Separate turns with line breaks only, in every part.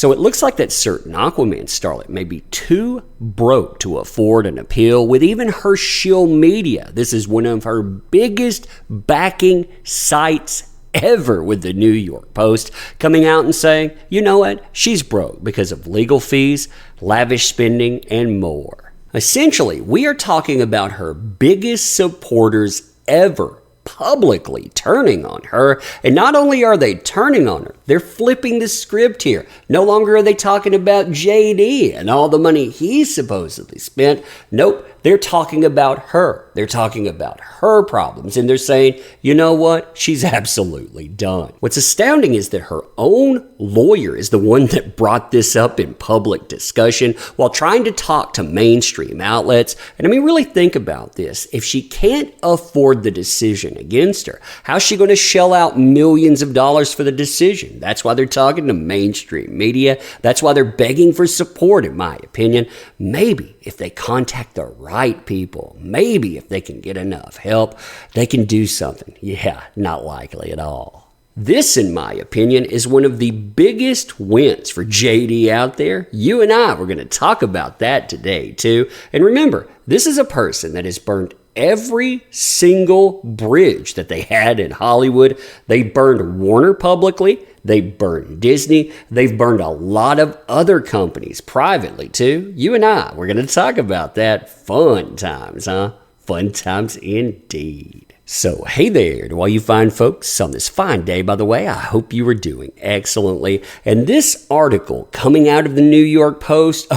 So it looks like that certain Aquaman starlet may be too broke to afford an appeal with even her shill media. This is one of her biggest backing sites ever, with the New York Post coming out and saying, you know what, she's broke because of legal fees, lavish spending, and more. Essentially, we are talking about her biggest supporters ever publicly turning on her. And not only are they turning on her, they're flipping the script here. No longer are they talking about JD and all the money he supposedly spent. Nope, they're talking about her. They're talking about her problems. And they're saying, you know what? She's absolutely done. What's astounding is that her own lawyer is the one that brought this up in public discussion while trying to talk to mainstream outlets. And I mean, really think about this. If she can't afford the decision against her, how's she going to shell out millions of dollars for the decision? That's why they're talking to mainstream media. That's why they're begging for support, in my opinion. Maybe if they contact the right people, maybe if they can get enough help, they can do something. Yeah, not likely at all. This, in my opinion, is one of the biggest wins for JD out there. You and I, we're going to talk about that today, too. And remember, this is a person that has burned every single bridge that they had in Hollywood. They burned Warner publicly. They burned Disney. They've burned a lot of other companies privately, too. You and I, we're going to talk about that. Fun times, huh? Fun times indeed. So, hey there to all you fine folks on this fine day, by the way. I hope you are doing excellently. And this article coming out of the New York Post,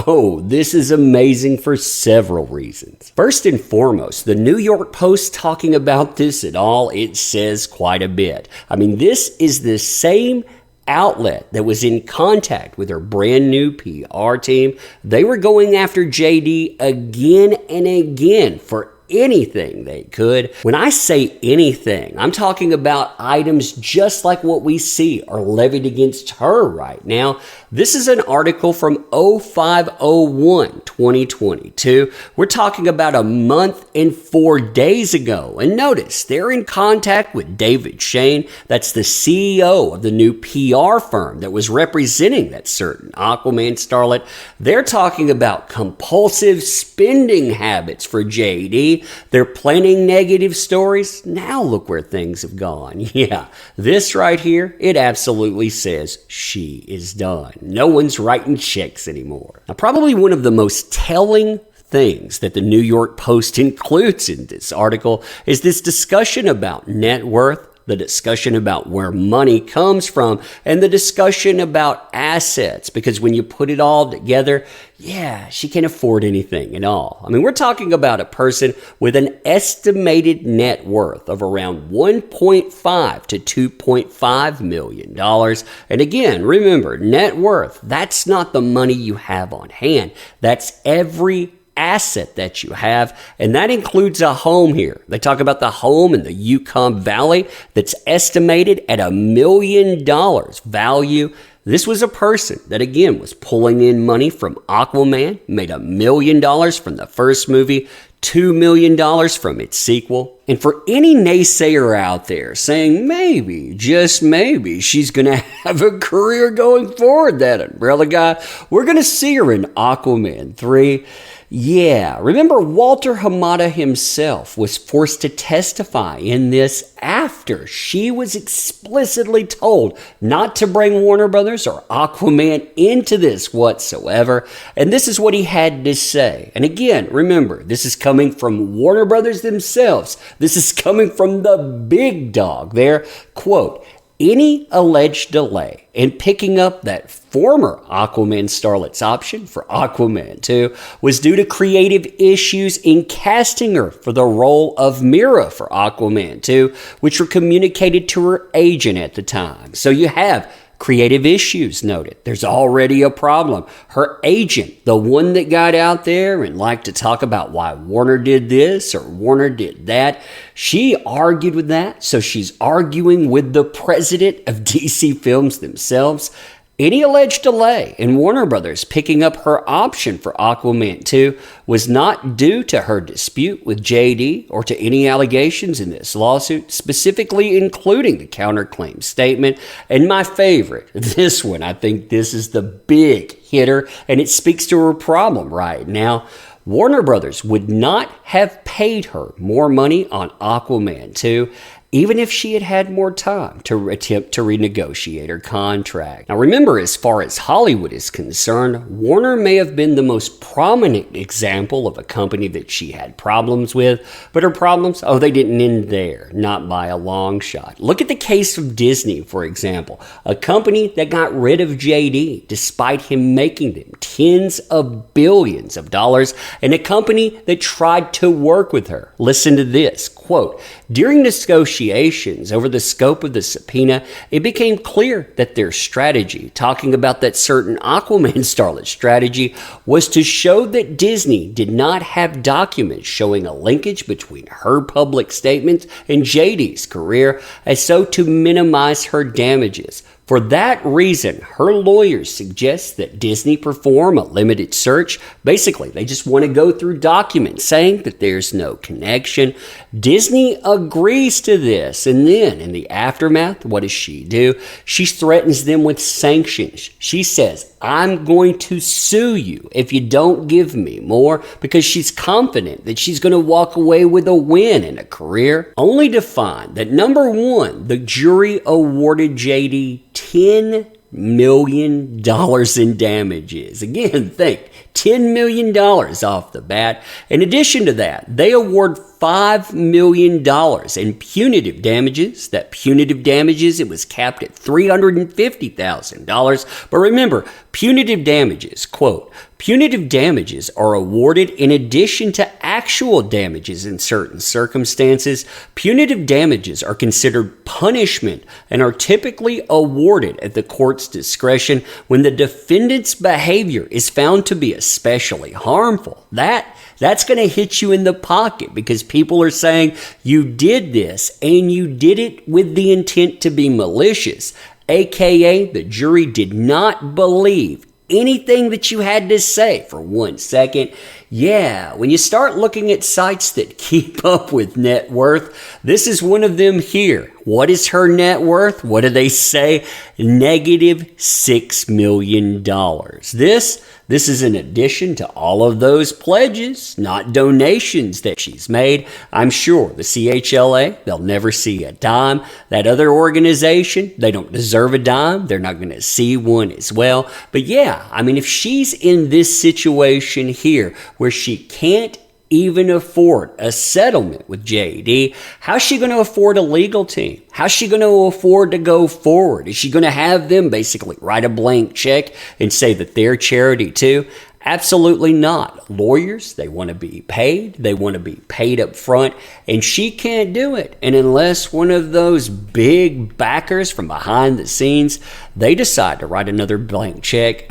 this is amazing for several reasons. First and foremost, the New York Post talking about this at all, it says quite a bit. I mean, this is the same outlet that was in contact with her brand new PR team. They were going after JD again and again for anything they could. When I say anything, I'm talking about items just like what we see are levied against her right now. This is an article from 05/01/2022. We're talking about a month and 4 days ago. And notice, they're in contact with David Shane. That's the CEO of the new PR firm that was representing that certain Aquaman starlet. They're talking about compulsive spending habits for JD. They're planning negative stories. Now look where things have gone. Yeah, this right here, it absolutely says she is done. No one's writing checks anymore. Now, probably one of the most telling things that the New York Post includes in this article is this discussion about net worth, the discussion about where money comes from, and the discussion about assets. Because when you put it all together, yeah, she can't afford anything at all. I mean, we're talking about a person with an estimated net worth of around $1.5 to $2.5 million. And again, remember, net worth, that's not the money you have on hand. That's every asset that you have, and that includes a home here. They talk about the home in the Yukon Valley that's estimated at $1 million value. This was a person that, again, was pulling in money from Aquaman, made $1 million from the first movie, $2 million from its sequel. And for any naysayer out there saying maybe, just maybe, she's going to have a career going forward, that Umbrella Guy, we're going to see her in Aquaman 3. Yeah, remember Walter Hamada himself was forced to testify in this after she was explicitly told not to bring Warner Brothers or Aquaman into this whatsoever. And this is what he had to say. And again, remember, this is coming from Warner Brothers themselves. This is coming from the big dog there. Quote, any alleged delay in picking up that former Aquaman starlet's option for Aquaman 2 was due to creative issues in casting her for the role of Mira for Aquaman 2, which were communicated to her agent at the time. So you have creative issues noted. There's already a problem. Her agent, the one that got out there and liked to talk about why Warner did this or Warner did that, she argued with that. So she's arguing with the president of DC Films themselves. Any alleged delay in Warner Brothers picking up her option for Aquaman 2 was not due to her dispute with JD or to any allegations in this lawsuit, specifically including the counterclaim statement. And my favorite, this one, I think this is the big hitter, and it speaks to her problem right now. Warner Brothers would not have paid her more money on Aquaman 2 even if she had had more time to attempt to renegotiate her contract. Now remember, as far as Hollywood is concerned, Warner may have been the most prominent example of a company that she had problems with, but her problems, they didn't end there, not by a long shot. Look at the case of Disney, for example, a company that got rid of JD despite him making them tens of billions of dollars, and a company that tried to work with her. Listen to this, quote, "During negotiations over the scope of the subpoena, it became clear that their strategy," talking about that certain Aquaman starlet strategy, "was to show that Disney did not have documents showing a linkage between her public statements and JD's career, as so to minimize her damages. For that reason, her lawyers suggest that Disney perform a limited search. Basically, they just want to go through documents saying that there's no connection. Disney agrees to this, and then in the aftermath, what does she do? She threatens them with sanctions. She says, 'I'm going to sue you if you don't give me more,' because she's confident that she's going to walk away with a win in a career, only to find that, number one, the jury awarded JD $10 million in damages. Again, think, $10 million off the bat. In addition to that, they award $5 million in punitive damages. That punitive damages, it was capped at $350,000. But remember, punitive damages, quote, "Punitive damages are awarded in addition to actual damages in certain circumstances. Punitive damages are considered punishment and are typically awarded at the court's discretion when the defendant's behavior is found to be especially harmful." That's going to hit you in the pocket because people are saying you did this and you did it with the intent to be malicious, aka the jury did not believe anything that you had to say for 1 second. Yeah, when you start looking at sites that keep up with net worth, this is one of them here. What is her net worth? What do they say? Negative $6 million. This is in addition to all of those pledges, not donations that she's made. I'm sure the CHLA, they'll never see a dime. That other organization, they don't deserve a dime. They're not going to see one as well. But yeah, I mean, if she's in this situation here where she can't even afford a settlement with JD, how's she going to afford a legal team? How's she going to afford to go forward? Is she going to have them basically write a blank check and say that they're charity too? Absolutely not. Lawyers, they want to be paid. They want to be paid up front, and she can't do it. And unless one of those big backers from behind the scenes, they decide to write another blank check,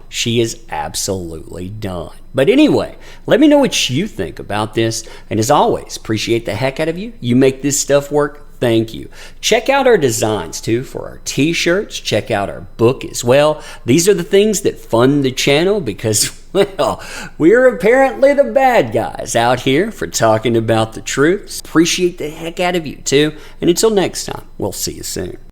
she is absolutely done. But anyway, let me know what you think about this. And as always, appreciate the heck out of you. You make this stuff work. Thank you. Check out our designs too for our t-shirts. Check out our book as well. These are the things that fund the channel because, well, we're apparently the bad guys out here for talking about the truth. Appreciate the heck out of you too. And until next time, we'll see you soon.